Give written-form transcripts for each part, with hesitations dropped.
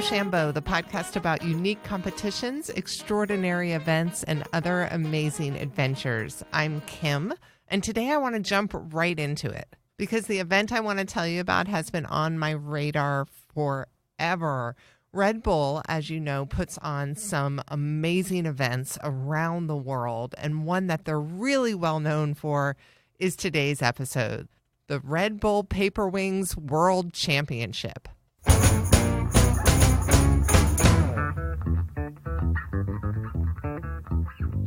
Rochambeau, the podcast about unique competitions, extraordinary events, and other amazing adventures. I'm Kim, and today I want to jump right into it because the event I want to tell you about has been on my radar forever. Red Bull, as you know, puts on some amazing events around the world, and one that they're really well known for is today's episode, the Red Bull Paper Wings World Championship.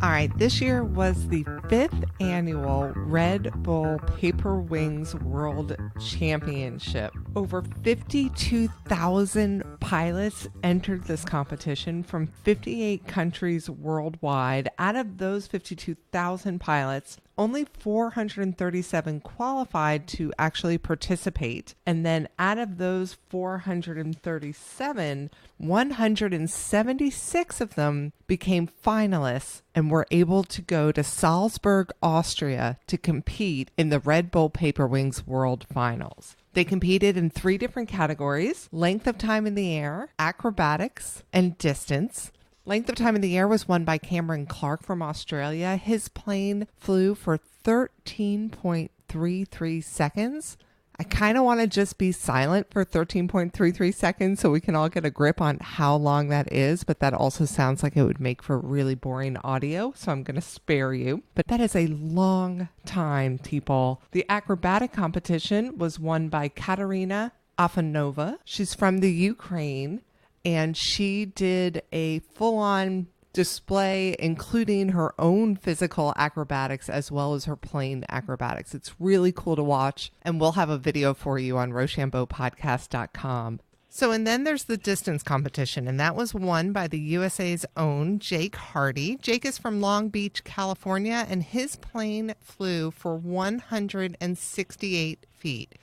All right, this year was the 5th annual Red Bull Paper Wings World Championship. Over 52,000 pilots entered this competition from 58 countries worldwide. Out of those 52,000 pilots, only 437 qualified to actually participate. And then out of those 437, 176 of them became finalists and were able to go to Salzburg, Austria to compete in the Red Bull Paper Wings World Finals. They competed in 3 different categories: length of time in the air, acrobatics, and distance. Length of time in the air was won by Cameron Clark from Australia. His plane flew for 13.33 seconds. I kind of want to just be silent for 13.33 seconds so we can all get a grip on how long that is, but that also sounds like it would make for really boring audio, so I'm going to spare you. But that is a long time, people. The acrobatic competition was won by Katerina Afanova. She's from the Ukraine, and she did a full-on display, including her own physical acrobatics as well as her plane acrobatics. It's really cool to watch, and we'll have a video for you on RochambeauPodcast.com. And then there's the distance competition, and that was won by the USA's own Jake Hardy. Jake is from Long Beach, California, and his plane flew for 168 feet.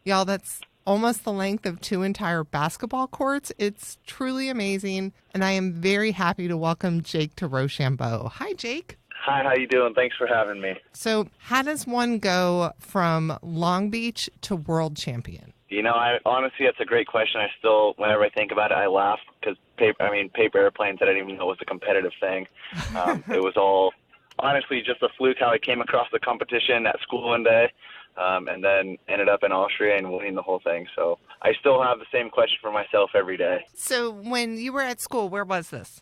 Y'all, that's almost the length of 2 entire basketball courts. It's truly amazing, and I am very happy to welcome Jake to Rochambeau. Hi, Jake. Hi, how you doing? Thanks for having me. So how does one go from Long Beach to world champion? You know, honestly, that's a great question. I still, whenever I think about it, I laugh because paper airplanes, I didn't even know was a competitive thing. It was all, honestly, just a fluke how I came across the competition at school one day. And then ended up in Austria and winning the whole thing. So I still have the same question for myself every day. So when you were at school, where was this?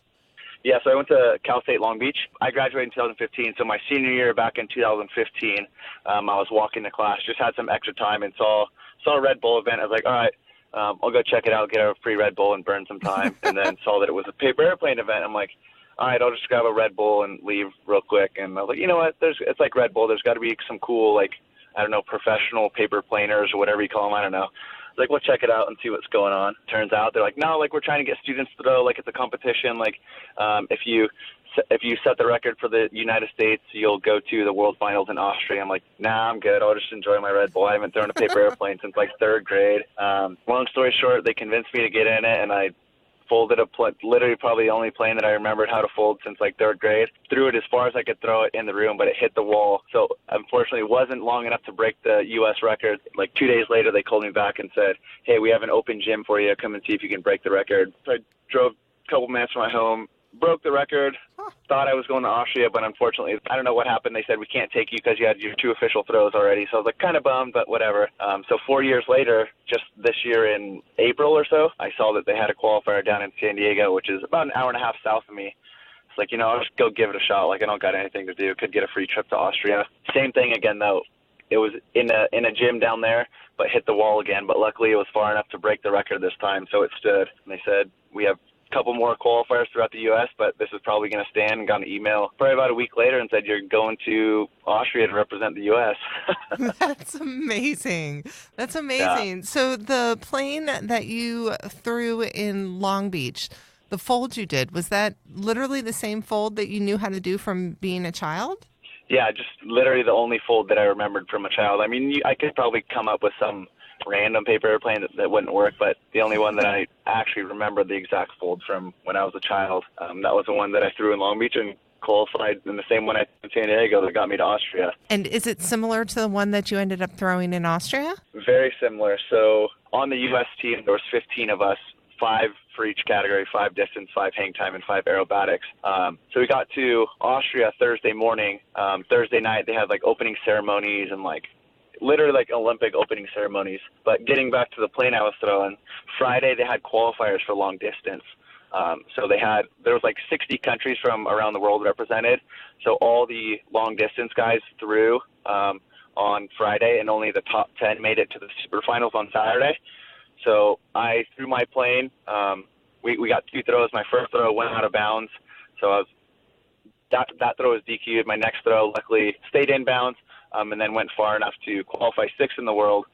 Yeah, so I went to Cal State Long Beach. I graduated in 2015. So my senior year back in 2015, I was walking to class, just had some extra time and saw a Red Bull event. I was like, all right, I'll go check it out, get a free Red Bull and burn some time. And then saw that it was a paper airplane event. I'm like, all right, I'll just grab a Red Bull and leave real quick. And I was like, you know what? It's like Red Bull. There's got to be some cool, like, I don't know, professional paper planers or whatever you call them. I don't know. Like, we'll check it out and see what's going on. Turns out they're like, no, like, we're trying to get students to throw, like, it's a competition. Like, if you set the record for the United States, you'll go to the world finals in Austria. I'm like, nah, I'm good. I'll just enjoy my Red Bull. I haven't thrown a paper airplane since, like, 3rd grade. Long story short, they convinced me to get in it, and I folded literally probably the only plane that I remembered how to fold since like 3rd grade. Threw it as far as I could throw it in the room, but it hit the wall. So unfortunately it wasn't long enough to break the U.S. record. Like 2 days later, they called me back and said, hey, we have an open gym for you. Come and see if you can break the record. So I drove a couple minutes from my home, broke the record, thought I was going to Austria, but unfortunately, I don't know what happened. They said, we can't take you because you had your 2 official throws already. So I was like kind of bummed, but whatever. So 4 years later, just this year in April or so, I saw that they had a qualifier down in San Diego, which is about an hour and a half south of me. It's like, you know, I'll just go give it a shot. Like, I don't got anything to do. Could get a free trip to Austria. Same thing again, though. It was in a gym down there, but hit the wall again. But luckily, it was far enough to break the record this time, so it stood. And they said, we have couple more qualifiers throughout the U.S., but this is probably going to stand, and got an email probably about a week later and said, you're going to Austria to represent the U.S. That's amazing. That's amazing. Yeah. So the plane that you threw in Long Beach, the fold you did, was that literally the same fold that you knew how to do from being a child? Yeah, just literally the only fold that I remembered from a child. I mean, I could probably come up with some random paper airplane that wouldn't work, but the only one that I actually remember the exact fold from when I was a child, that was the one that I threw in Long Beach and qualified in the same one I threw in San Diego that got me to Austria. And is it similar to the one that you ended up throwing in Austria? Very similar. So on the U.S. team, there was 15 of us, 5 for each category, 5 distance, 5 hang time, and 5 aerobatics. So we got to Austria Thursday morning. Thursday night they had like opening ceremonies and like literally like Olympic opening ceremonies. But getting back to the plane I was throwing, Friday they had qualifiers for long distance. So there was like 60 countries from around the world represented. So all the long distance guys threw on Friday, and only the top 10 made it to the super finals on Saturday. So I threw my plane. We got 2 throws. My first throw went out of bounds, so that throw was DQ'd. My next throw luckily stayed in bounds, and then went far enough to qualify 6th in the world.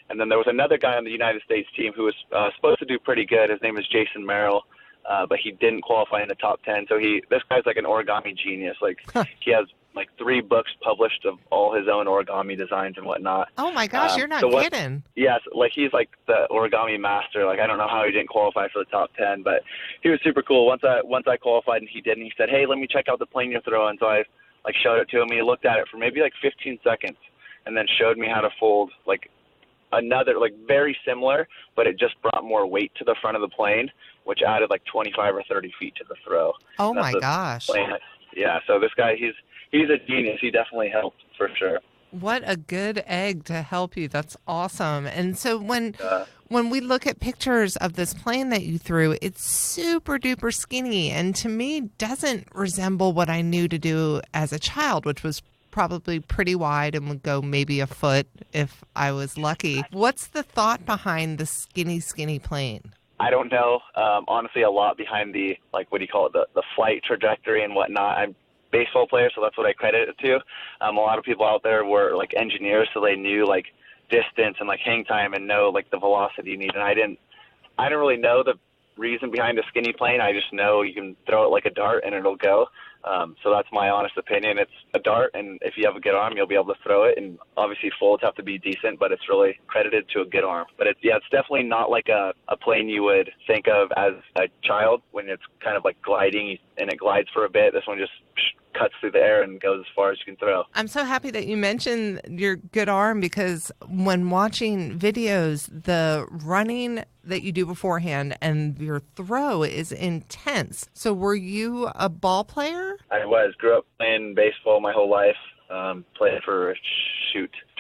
And then there was another guy on the United States team who was supposed to do pretty good. His name is Jason Merrill. But he didn't qualify in the top 10. So this guy's like an origami genius. Like he has like 3 books published of all his own origami designs and whatnot. Oh my gosh, you're not kidding. Yes, like he's like the origami master. Like I don't know how he didn't qualify for the top 10, but he was super cool. Once I qualified and he did, and he said, "Hey, let me check out the plane you're throwing." So I like showed it to him. He looked at it for maybe like 15 seconds, and then showed me how to fold like another like very similar, but it just brought more weight to the front of the plane, which added like 25 or 30 feet to the throw. Oh my gosh. Yeah, so this guy, he's a genius. He definitely helped for sure. What a good egg to help you. That's awesome. And so when we look at pictures of this plane that you threw, it's super duper skinny, and to me doesn't resemble what I knew to do as a child, which was probably pretty wide and would go maybe a foot if I was lucky. What's the thought behind the skinny plane? I don't know. Honestly, a lot behind the, like, what do you call it, the flight trajectory and whatnot. I'm a baseball player, so that's what I credit it to. A lot of people out there were, like, engineers, so they knew, like, distance and, like, hang time and know, like, the velocity you need. And I didn't really know the reason behind a skinny plane. I just know you can throw it like a dart and it'll go. So that's my honest opinion. It's a dart, and if you have a good arm, you'll be able to throw it. And obviously folds have to be decent, but it's really credited to a good arm. But it's definitely not like a plane you would think of as a child when it's kind of like gliding and it glides for a bit. This one just cuts through the air and goes as far as you can throw. I'm so happy that you mentioned your good arm, because when watching videos, the running that you do beforehand and your throw is intense. So were you a ball player? I was. Grew up playing baseball my whole life. Played for,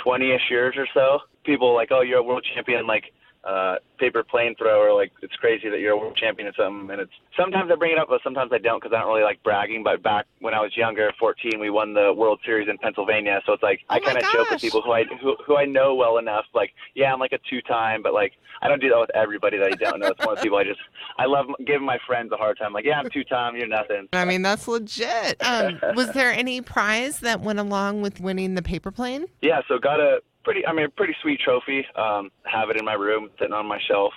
20-ish years or so. People like, "Oh, you're a world champion," like paper plane thrower, like it's crazy that you're a world champion or something. And it's sometimes I bring it up, but sometimes I don't, because I don't really like bragging. But back when I was younger, 14, we won the World Series in Pennsylvania. So it's like I kind of joke with people who I know well enough, like, yeah, I'm like a 2-time, but like I don't do that with everybody that I don't know. It's one of the people I love giving my friends a hard time. Like, yeah, I'm 2-time, you're nothing. I mean, that's legit. Was there any prize that went along with winning the paper plane? Yeah, so got a pretty sweet trophy. Have it in my room, sitting on my shelf.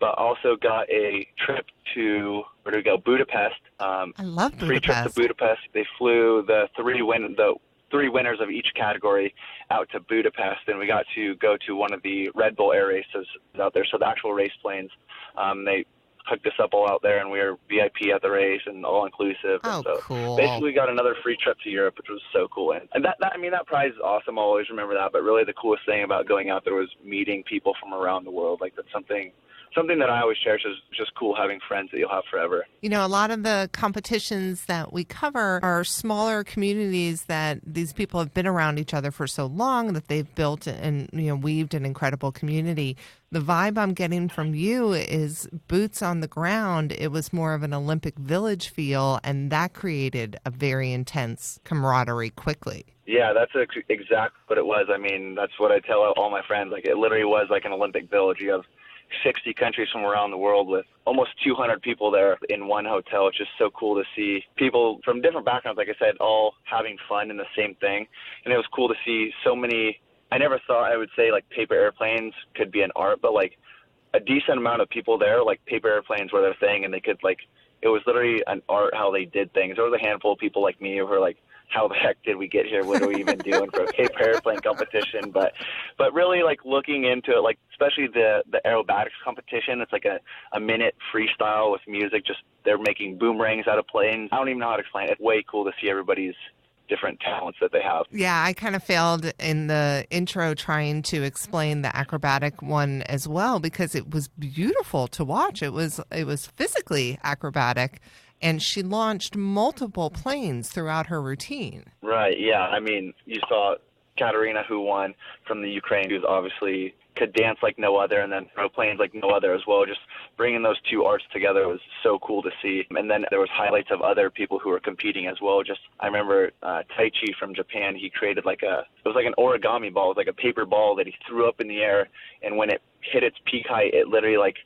But also got a trip to, where do we go? Budapest. I love Budapest. Free trip to Budapest. They flew the three winners of each category out to Budapest, and we got to go to one of the Red Bull air races out there. So the actual race planes, they hooked us up all out there, and we were VIP at the race and all inclusive. Oh, and so cool. Basically, we got another free trip to Europe, which was so cool. And that prize is awesome. I'll always remember that. But really, the coolest thing about going out there was meeting people from around the world. Like, that's something that I always cherish. Is just cool having friends that you'll have forever. You know, a lot of the competitions that we cover are smaller communities that these people have been around each other for so long that they've built and, weaved an incredible community. The vibe I'm getting from you is boots on the ground. It was more of an Olympic Village feel, and that created a very intense camaraderie quickly. Yeah, that's exactly what it was. I mean, that's what I tell all my friends. Like, it literally was like an Olympic Village. You have 60 countries from around the world with almost 200 people there in one hotel. It's just so cool to see people from different backgrounds, like I said, all having fun in the same thing. And it was cool to see so many. I never thought I would say like paper airplanes could be an art, but like a decent amount of people there, like paper airplanes were their thing, and they could like, it was literally an art how they did things. There was a handful of people like me who were like, how the heck did we get here? What are we even doing for a paper airplane competition? But really, like, looking into it, like, especially the aerobatics competition, it's like a minute freestyle with music. Just they're making boomerangs out of planes. I don't even know how to explain it. It's way cool to see everybody's different talents that they have. Yeah, I kind of failed in the intro trying to explain the acrobatic one as well because it was beautiful to watch. It was physically acrobatic, and she launched multiple planes throughout her routine. Right, yeah. I mean, you saw Katerina, who won from the Ukraine, who's obviously could dance like no other and then throw planes like no other as well. Just bringing those two arts together was so cool to see. And then there was highlights of other people who were competing as well. Just I remember Taichi from Japan, he created it was like an origami ball. It was like a paper ball that he threw up in the air, and when it hit its peak height, it literally like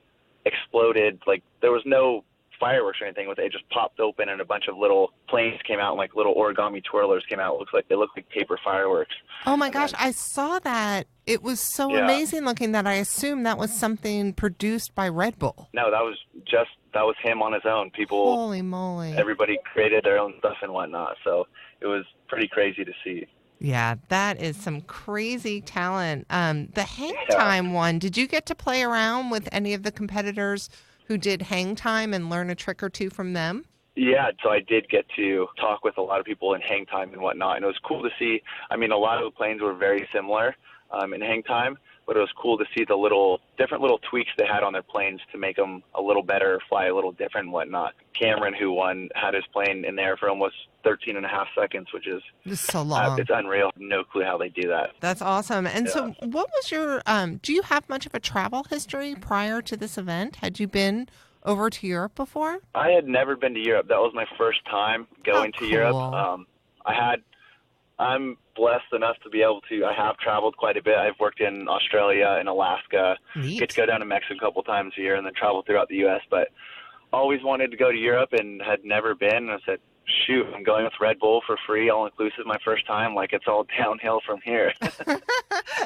exploded. Like there was no fireworks or anything with it. It just popped open and a bunch of little planes came out and like little origami twirlers came out. It looked like paper fireworks. Oh my gosh, I saw that. It was so amazing looking that I assumed that was something produced by Red Bull. No, that was him on his own. People, holy moly, everybody created their own stuff and whatnot. So it was pretty crazy to see. Yeah, that is some crazy talent. The hang time one, did you get to play around with any of the competitors who did hang time and learn a trick or two from them? Yeah, so I did get to talk with a lot of people in hang time and whatnot, and it was cool to see. I mean, a lot of the planes were very similar in hang time, but it was cool to see the different little tweaks they had on their planes to make them a little better, fly a little different and whatnot. Cameron, who won, had his plane in there for almost 13 and a half seconds, which is just so long. It's unreal. No clue how they do that. That's awesome. And so what was your, do you have much of a travel history prior to this event? Had you been over to Europe before? I had never been to Europe. That was my first time going to Europe. I'm blessed enough to be able to, I have traveled quite a bit. I've worked in Australia and Alaska. Neat. Get to go down to Mexico a couple times a year and then travel throughout the U.S., but always wanted to go to Europe and had never been. And I said, shoot, I'm going with Red Bull for free, all-inclusive my first time. Like, it's all downhill from here.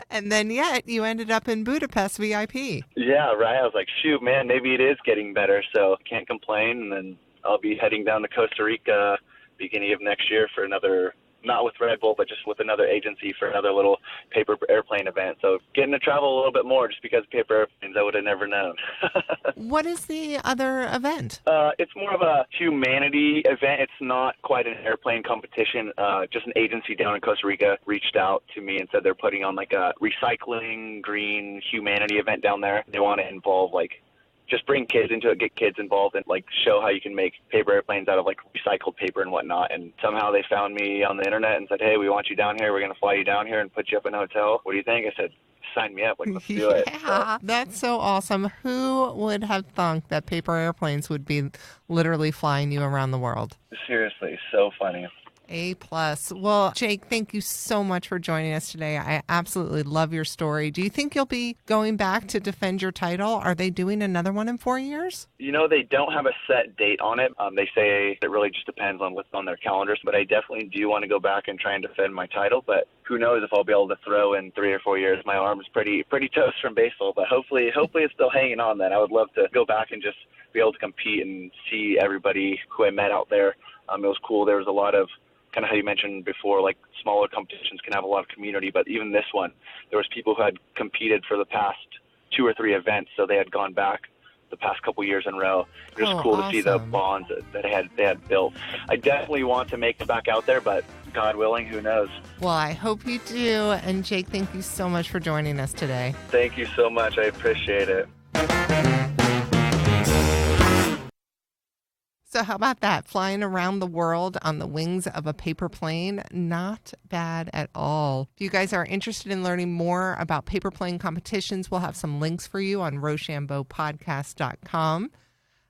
And then yet you ended up in Budapest VIP. Yeah, right. I was like, shoot, man, maybe it is getting better, so can't complain. And then I'll be heading down to Costa Rica beginning of next year for another, not with Red Bull, but just with another agency for another little paper airplane event. So getting to travel a little bit more just because paper airplanes, I would have never known. What is the other event? It's more of a humanity event. It's not quite an airplane competition. Just an agency down in Costa Rica reached out to me and said they're putting on like a recycling green humanity event down there. They want to involve just bring kids into it, get kids involved, and show how you can make paper airplanes out of recycled paper and whatnot. And somehow they found me on the internet and said, hey, we want you down here. We're going to fly you down here and put you up in a hotel. What do you think? I said, sign me up. Let's do it. Yeah, that's so awesome. Who would have thunk that paper airplanes would be literally flying you around the world? Seriously, so funny. A+. Well, Jake, thank you so much for joining us today. I absolutely love your story. Do you think you'll be going back to defend your title? Are they doing another one in 4 years? They don't have a set date on it. They say it really just depends on what's on their calendars, but I definitely do want to go back and try and defend my title, but who knows if I'll be able to throw in 3 or 4 years. My arm's pretty toast from baseball, but hopefully it's still hanging on that. I would love to go back and just be able to compete and see everybody who I met out there. It was cool. There was a lot of, kind of how you mentioned before, smaller competitions can have a lot of community, but even this one, there was people who had competed for the past 2 or 3 events, so they had gone back the past couple years in a row. It was cool to see the bonds that they had built. I definitely want to make it back out there, but God willing, who knows? Well, I hope you do. And Jake, thank you so much for joining us today. Thank you so much. I appreciate it. So how about that? Flying around the world on the wings of a paper plane? Not bad at all. If you guys are interested in learning more about paper plane competitions, we'll have some links for you on RochambeauPodcast.com.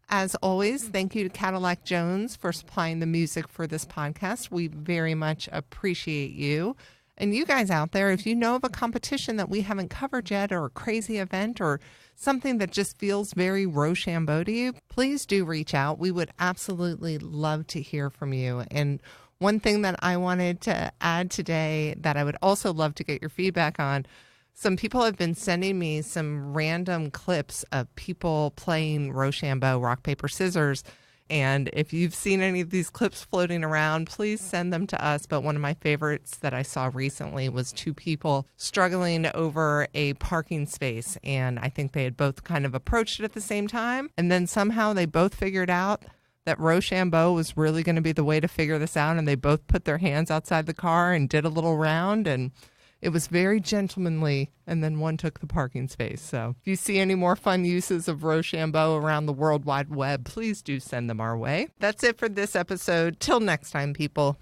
As always, thank you to Cadillac Jones for supplying the music for this podcast. We very much appreciate you. And you guys out there, if you know of a competition that we haven't covered yet, or a crazy event, or something that just feels very Rochambeau to you, please do reach out. We would absolutely love to hear from you. And one thing that I wanted to add today that I would also love to get your feedback on, some people have been sending me some random clips of people playing Rochambeau, rock, paper, scissors. And if you've seen any of these clips floating around, please send them to us. But one of my favorites that I saw recently was 2 people struggling over a parking space. And I think they had both kind of approached it at the same time. And then somehow they both figured out that Rochambeau was really going to be the way to figure this out, and they both put their hands outside the car and did a little round, and it was very gentlemanly, and then one took the parking space. So if you see any more fun uses of Rochambeau around the World Wide Web, please do send them our way. That's it for this episode. Till next time, people.